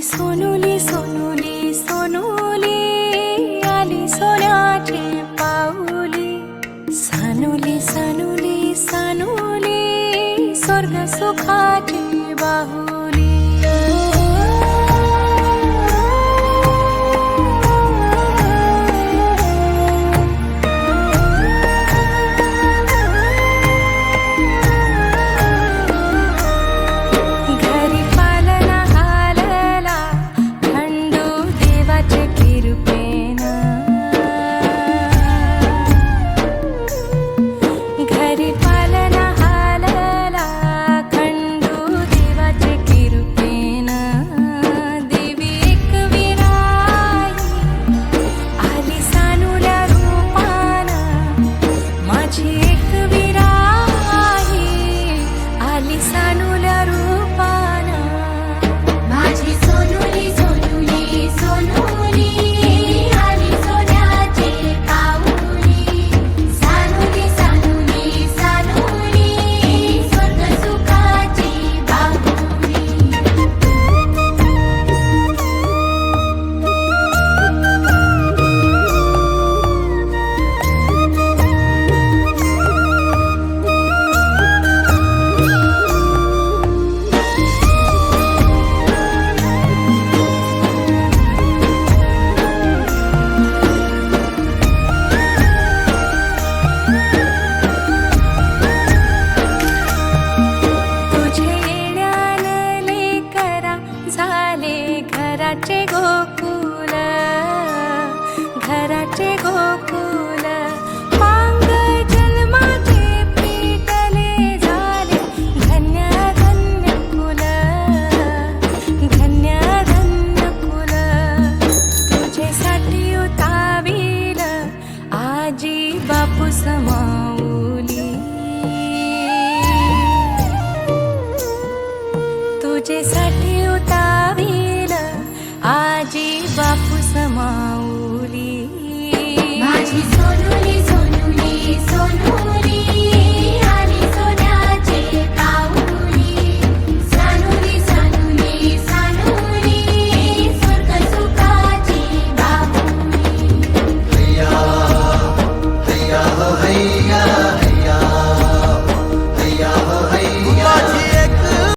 सोनुली सोनुली सोनुली आली सोन्याची पाऊली। सानुली सानुली सानुली स्वर्ग सुखाची बाहुली। घराचे गोकुल घराचे गोकुल पांग जन्माचे पेटले झाले धन्य धन्य कुल धन्य धन्य कुल। तुझ्यासाठी उतावील आजी बापू समाऊली। तुझ्यासाठी उतावील आजी बापू समाऊली। माझी सोनुली सोनुली सोनुली